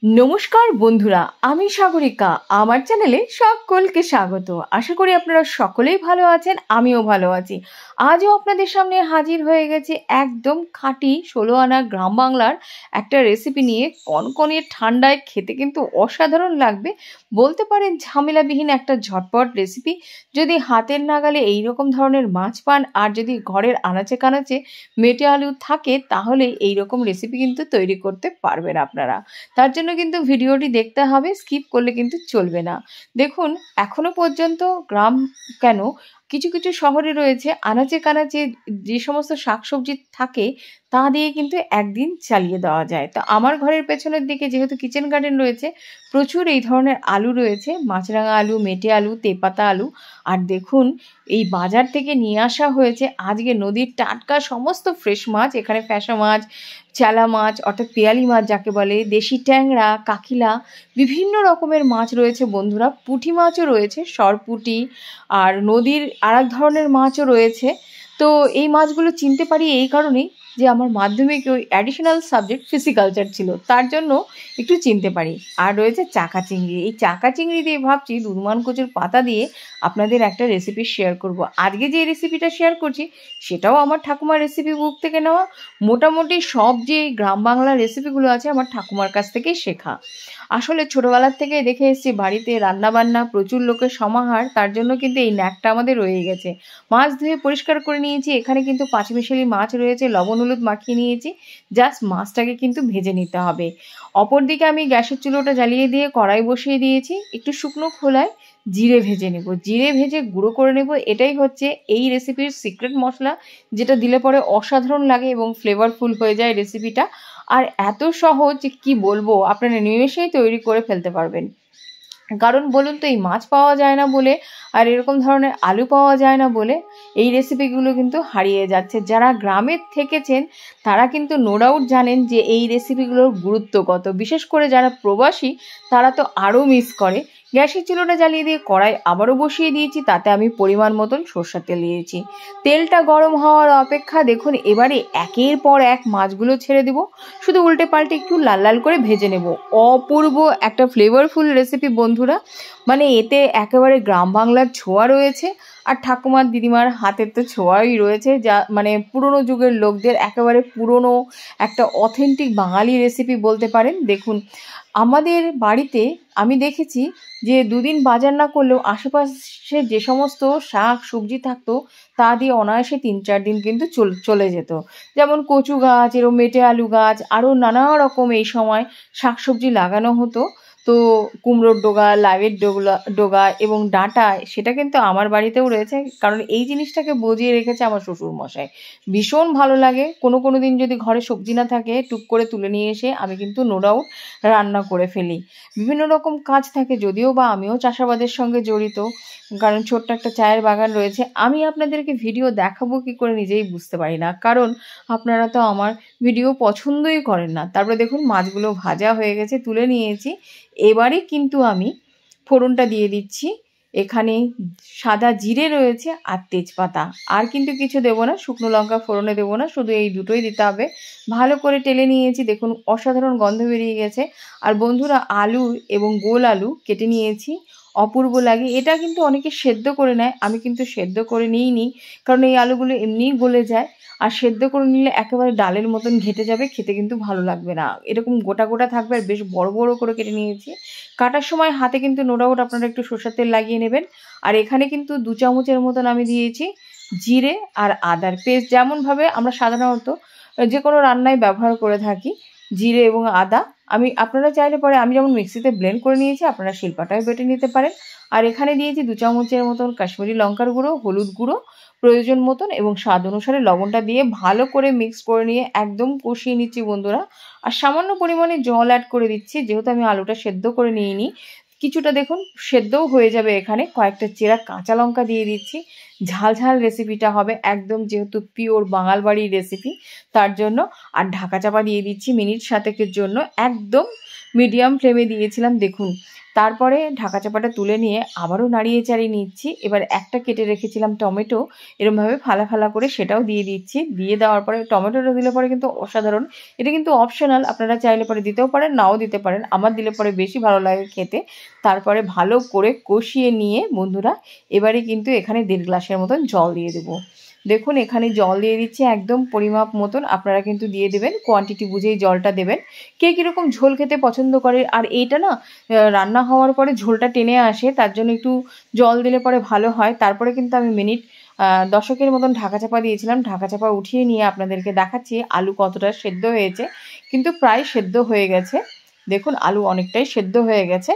নমস্কার বন্ধুরা, আমি সাগরিকা। আমার চ্যানেলে সকলকে স্বাগত। আশা করি আপনারা সকলেই ভালো আছেন, আমিও ভালো আছি। আজও আপনাদের সামনে হাজির হয়ে গেছে একদম খাঁটি 16 আনা গ্রাম বাংলার একটা রেসিপি নিয়ে। কনকনে ঠান্ডায় খেতে কিন্তু অসাধারণ লাগবে, বলতে পারেন ঝামেলাবিহীন একটা ঝটপট রেসিপি। যদি হাতের নাগালে এইরকম ধরনের মাছ পান আর যদি ঘরের আনাচে কানাচে মেটে আলু থাকে, তাহলে এইরকম রেসিপি কিন্তু তৈরি করতে পারবেন আপনারা। তার জন্য কিন্তু ভিডিওটি দেখতে হবে, স্কিপ করলে কিন্তু চলবে না। দেখুন, এখনো পর্যন্ত গ্রাম কেন, কিছু কিছু শহরে রয়েছে আনাচে কানাচে যে সমস্ত শাকসবজি থাকে তা দিয়ে কিন্তু একদিন চালিয়ে দেওয়া যায়। তো আমার ঘরের পেছনের দিকে যেহেতু কিচেন গার্ডেন রয়েছে, প্রচুর এই ধরনের আলু রয়েছে, মাছরাঙা আলু, মেটে আলু, তেপাতা আলু। আর দেখুন, এই বাজার থেকে নিয়ে আসা হয়েছে আজকে নদীর টাটকা সমস্ত ফ্রেশ মাছ। এখানে ফ্যাসা মাছ, চালা মাছ অর্থাৎ পেয়ালি মাছ যাকে বলে, দেশি ট্যাংরা, কাকিলা, বিভিন্ন রকমের মাছ রয়েছে বন্ধুরা। পুঁটি মাছও রয়েছে, সরপুঁটি, আর নদীর আর এক ধরনের মাছও রয়েছে। তো এই মাছগুলো চিনতে পারি এই কারণেই যে আমার মাধ্যমিকে ওই অ্যাডিশনাল সাবজেক্ট ফিজিকালচার ছিল, তার জন্য একটু চিনতে পারি। আর রয়েছে চাকা চিংড়ি। এই চাকা চিংড়ি দিয়ে ভাবছি দুধমান কচুর পাতা দিয়ে আপনাদের একটা রেসিপি শেয়ার করব। আজকে যে রেসিপিটা শেয়ার করছি সেটাও আমার ঠাকুমার রেসিপি বুক থেকে নেওয়া। মোটামুটি সব যে গ্রাম বাংলার রেসিপিগুলো আছে আমার ঠাকুমার কাছ থেকেই শেখা। আসলে ছোটোবেলার থেকে দেখে এসেছি বাড়িতে রান্নাবান্না প্রচুর লোকের সমাহার, তার জন্য কিন্তু এই ন্যাকটা আমাদের রয়ে গেছে। মাছ ধুয়ে পরিষ্কার করে নিয়েছি, এখানে কিন্তু পাঁচমিশালি মাছ রয়েছে, লবণ হলুদ মাখিয়ে নিয়েছি। জাস্ট মাছটাকে কিন্তু ভেজে নিতে হবে। অপরদিকে আমি গ্যাসের চুলোটা জ্বালিয়ে দিয়ে কড়াই বসিয়ে দিয়েছি। একটু শুকনো খোলায় জিরে ভেজে নেব, জিরে ভেজে গুঁড়ো করে নেব। এটাই হচ্ছে এই রেসিপির সিক্রেট মশলা, যেটা দিলে পরে অসাধারণ লাগে এবং ফ্লেভারফুল হয়ে যায় রেসিপিটা। আর এত সহজ যে কী বলবো, আপনারা নিমেষেই তৈরি করে ফেলতে পারবেন। কারণ বলুন তো, এই মাছ পাওয়া যায় না বলে আর এরকম ধরনের আলু পাওয়া যায় না বলে এই রেসিপিগুলো কিন্তু হারিয়ে যাচ্ছে। যারা গ্রামে থেকেছেন তারা কিন্তু নো ডাউট জানেন যে এই রেসিপিগুলোর গুরুত্ব কত। বিশেষ করে যারা প্রবাসী তারা তো আরও মিস করে। গ্যাসের চুলোটা জ্বালিয়ে দিয়ে কড়াই আবারও বসিয়ে দিয়েছি, তাতে আমি পরিমাণ মতন সরষের তেল দিয়েছি। তেলটা গরম হওয়ার অপেক্ষা। দেখুন, এবারে একের পর এক মাছগুলো ছেড়ে দেব, শুধু উল্টে পাল্টে একটু লাল লাল করে ভেজে নেব। অপূর্ব একটা ফ্লেভারফুল রেসিপি বন্ধুরা। মানে এতে একেবারে গ্রাম বাংলার ছোঁয়া রয়েছে, আর ঠাকুমার দিদিমার হাতের তো ছোঁয়াই রয়েছে, যা মানে পুরনো যুগের লোকদের একেবারে পুরনো একটা অথেন্টিক বাঙালি রেসিপি বলতে পারেন। দেখুন, আমাদের বাড়িতে আমি দেখেছি যে দুদিন বাজার না করলেও আশেপাশে যে সমস্ত শাক সবজি থাকতো তা দিয়ে অনায়াসে 3-4 দিন কিন্তু চলে যেত। যেমন কচু গাছ, এরম মেটে আলু গাছ, আরও নানা রকম এই সময় শাকসবজি লাগানো হতো। তো কুমড়োর ডগা, লাউয়ের ডগা এবং ডাঁটা, সেটা কিন্তু আমার বাড়িতেও রয়েছে, কারণ এই জিনিসটাকে বজিয়ে রেখেছে আমার শ্বশুরমশাই। ভীষণ ভালো লাগে। কোনো দিন যদি ঘরে সবজি না থাকে, টুক করে তুলে নিয়ে এসে আমি কিন্তু নো ডাউট রান্না করে ফেলি। বিভিন্ন রকম কাজ থাকে, যদিও বা আমিও চাষাবাদের সঙ্গে জড়িত, কারণ ছোট্ট একটা চায়ের বাগান রয়েছে। আমি আপনাদেরকে ভিডিও দেখাবো কি করে নিজেই বুঝতে পারি না, কারণ আপনারা তো আমার ভিডিও পছন্দই করেন না। তারপরে দেখুন, মাছগুলো ভাজা হয়ে গেছে, তুলে নিয়েছি। এবারে কিন্তু আমি ফোড়নটা দিয়ে দিচ্ছি। এখানে সাদা জিরে রয়েছে আর তেজপাতা, আর কিন্তু কিছু দেবো না। শুকনো লঙ্কা ফোড়নে দেবো না, শুধু এই দুটোই দিতে হবে। ভালো করে টেলে নিয়েছি। দেখুন, অসাধারণ গন্ধ বেরিয়ে গেছে। আর বন্ধুরা, আলু এবং গোল আলু কেটে নিয়েছি, অপূর্ব লাগে। এটা কিন্তু অনেকে সেদ্ধ করে নেয়, আমি কিন্তু সেদ্ধ করে নিইনি, কারণ এই আলুগুলো এমনিই গলে যায়। আর সেদ্ধ করে নিলে একেবারে ডালের মতন ঘেটে যাবে, খেতে কিন্তু ভালো লাগবে না। এরকম গোটা গোটা থাকবে। আর বেশ বড় বড় করে কেটে নিয়েছি। কাটার সময় হাতে কিন্তু নো ডাউট আপনারা একটু সরষের তেল লাগিয়ে নেবেন। আর এখানে কিন্তু 2 চামচের মতন আমি দিয়েছি জিরে আর আদার পেস্ট, যেমনভাবে আমরা সাধারণত যে কোনো রান্নায় ব্যবহার করে থাকি, জিরে এবং আদা। আপনারা চাইলে পরে আমি যেমন মিক্সিতে ব্লেন্ড করে নিয়েছি, আপনারা শিলপাটায় বেটে নিতে পারেন। আর এখানে দিয়েছি 2 চামচের মতন কাশ্মীরি লঙ্কার গুঁড়ো, হলুদ গুঁড়ো প্রয়োজন মতন, এবং স্বাদ অনুসারে লবণটা দিয়ে ভালো করে মিক্স করে নিয়ে একদম কষিয়ে নিচ্ছি বন্ধুরা। আর সামান্য পরিমাণে জল অ্যাড করে দিচ্ছি, যেহেতু আমি আলুটা সেদ্ধ করে নিইনি। কিছুটা দেখুন সেদ্ধও হয়ে যাবে। এখানে কয়েকটা চেরা কাঁচা লঙ্কা দিয়ে দিচ্ছি। ঝাল ঝাল রেসিপিটা হবে একদম, যেহেতু পিওর বাঙাল বাড়ির রেসিপি, তার জন্য। আর ঢাকা চাপা দিয়ে দিচ্ছি মিনিট 7 জন্য। একদম মিডিয়াম ফ্লেমে দিয়েছিলাম। দেখুন তারপরে ঢাকা চাপাটা তুলে নিয়ে আবারও নাড়িয়ে চাড়িয়ে নিচ্ছি। এবার একটা কেটে রেখেছিলাম টমেটো এরমভাবে ফালা ফালা করে সেটাও দিয়ে দিচ্ছি। দিয়ে দেওয়ার পরে টমেটোটা দিলে পরে কিন্তু অসাধারণ। এটা কিন্তু অপশনাল, আপনারা চাইলে পরে দিতেও পারেন, নাও দিতে পারেন। আমার দিলে পরে বেশি ভালো লাগে খেতে। তারপরে ভালো করে কষিয়ে নিয়ে বন্ধুরা এবারে কিন্তু এখানে 1.5 গ্লাসের মতন জল দিয়ে দেবো। দেখুন এখানে জল দিয়ে দিচ্ছি একদম পরিমাপ মতন, আপনারা কিন্তু দিয়ে দেবেন, কোয়ান্টিটি বুঝেই জলটা দেবেন। কে কীরকম ঝোল খেতে পছন্দ করে, আর এইটা না রান্না হওয়ার পরে ঝোলটা টেনে আসে, তার জন্য একটু জল দিলে পরে ভালো হয়। তারপরে কিন্তু আমি মিনিট 10 মতন ঢাকা চাপা দিয়েছিলাম। ঢাকা চাপা উঠিয়ে নিয়ে আপনাদেরকে দেখাচ্ছি আলু কতটা সেদ্ধ হয়েছে, কিন্তু প্রায় সেদ্ধ হয়ে গেছে। দেখুন আলু অনেকটাই সেদ্ধ হয়ে গেছে।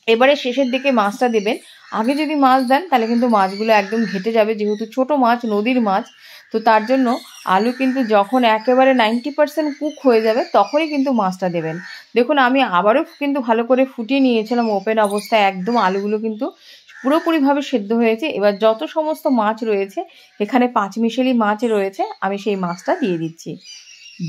এবারে শেষের দিকে মাছটা দেবেন। আগে যদি মাছ দেন তাহলে কিন্তু মাছগুলো একদম ঘেটে যাবে, যেহেতু ছোট মাছ, নদীর মাছ, তো তার জন্য আলু কিন্তু যখন একেবারে 90% কুক হয়ে যাবে তখনই কিন্তু মাছটা দেবেন। দেখুন আমি আবারও কিন্তু ভালো করে ফুটিয়ে নিয়েছিলাম ওপেন অবস্থায়, একদম আলুগুলো কিন্তু পুরোপুরিভাবে সেদ্ধ হয়েছে। এবার যত সমস্ত মাছ রয়েছে, এখানে 5 মিশালি মাছ রয়েছে, আমি সেই মাছটা দিয়ে দিচ্ছি।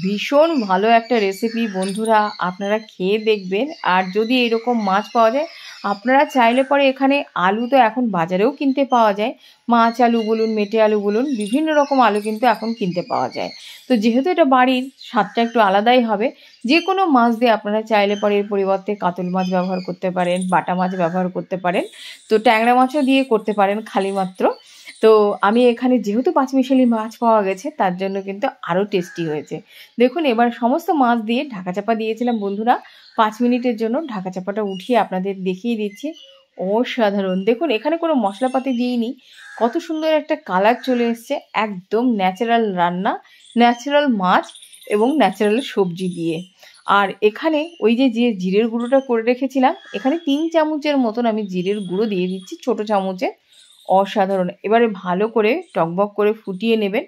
ভীষণ ভালো একটা রেসিপি বন্ধুরা, আপনারা খেয়ে দেখবেন। আর যদি এরকম মাছ পাওয়া যায়, আপনারা চাইলে পরে এখানে আলু তো এখন বাজারেও কিনতে পাওয়া যায়, মাছ আলু বলুন, মেটে আলু বলুন, বিভিন্ন রকম আলু কিন্তু এখন কিনতে পাওয়া যায়। তো যেহেতু এটা বাড়ির, স্বাদটা একটু আলাদাই হবে। যে কোনো মাছ দিয়ে আপনারা চাইলে পরে এর পরিবর্তে কাতল মাছ ব্যবহার করতে পারেন, বাটা মাছ ব্যবহার করতে পারেন, তো ট্যাংরা মাছও দিয়ে করতে পারেন খালি মাত্র। তো আমি এখানে যেহেতু 5 মিশালি মাছ পাওয়া গেছে, তার জন্য কিন্তু আরও টেস্টি হয়েছে। দেখুন এবার সমস্ত মাছ দিয়ে ঢাকা চাপা দিয়েছিলাম বন্ধুরা 5 মিনিটের জন্য। ঢাকা চাপাটা উঠিয়ে আপনাদের দেখিয়ে দিচ্ছি। অসাধারণ! দেখুন এখানে কোনো মশলাপাতি দিইনি, কত সুন্দর একটা কালার চলে এসছে। একদম ন্যাচারাল রান্না, ন্যাচারাল মাছ এবং ন্যাচারাল সবজি দিয়ে। আর এখানে ওই যে জিরের গুঁড়োটা করে রেখেছিলাম, এখানে 3 চামচের মতন আমি জিরের গুঁড়ো দিয়ে দিচ্ছি, ছোট চামচে। অসাধারণ! এবারে ভালো করে টকবক করে ফুটিয়ে নেবেন।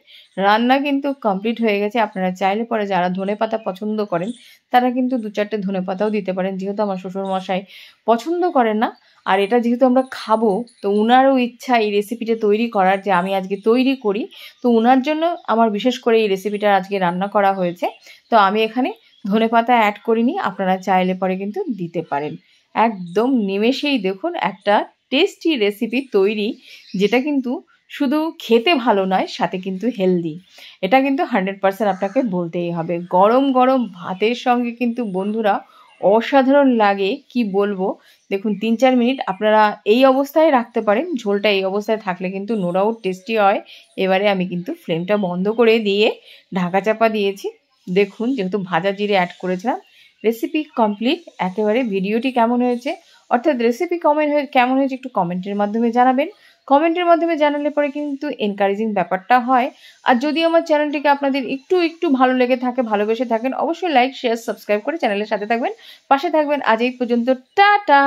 রান্না কিন্তু কমপ্লিট হয়ে গেছে। আপনারা চাইলে পরে যারা ধনেপাতা পছন্দ করেন, তারা কিন্তু 2-4টে ধনেপাতাও দিতে পারেন। যেহেতু আমার শ্বশুরমশাই পছন্দ করেন না, আর এটা যেহেতু আমরা খাবো, তো উনারও ইচ্ছা এই রেসিপিটা তৈরি করার, যে আমি আজকে তৈরি করি। তো উনার জন্য আমার বিশেষ করে এই রেসিপিটা আজকে রান্না করা হয়েছে। তো আমি এখানে ধনেপাতা অ্যাড করিনি, আপনারা চাইলে পরে কিন্তু দিতে পারেন। একদম নিমেষেই দেখুন একটা টেস্টি রেসিপি তৈরি, যেটা কিন্তু শুধু খেতে ভালো নয়, সাথে কিন্তু হেলদি। এটা কিন্তু 100% আপনাকে বলতেই হবে। গরম গরম ভাতের সঙ্গে কিন্তু বন্ধুরা অসাধারণ লাগে, কি বলবো। দেখুন 3-4 মিনিট আপনারা এই অবস্থায় রাখতে পারেন, ঝোলটা এই অবস্থায় থাকলে কিন্তু নো ডাউট টেস্টি হয়। এবারে আমি কিন্তু ফ্লেমটা বন্ধ করে দিয়ে ঢাকা চাপা দিয়েছি। দেখুন যেহেতু ভাজা জিরে অ্যাড করেছিলাম, রেসিপি কমপ্লিট। একেবারে ভিডিওটি কেমন হয়েছে, অর্থাৎ রেসিপি কেমন হয়েছে একটু কমেন্টের মাধ্যমে জানাবেন। কমেন্টের মাধ্যমে জানালে পরে কিন্তু এনকারেজিং ব্যাপারটা হয়। আর যদি আমার চ্যানেলটিকে আপনাদের একটু ভালো লেগে থাকে, ভালোবেসে থাকেন, অবশ্যই লাইক, শেয়ার, সাবস্ক্রাইব করে চ্যানেলের সাথে থাকবেন, পাশে থাকবেন। আজ এই পর্যন্ত, টাটা।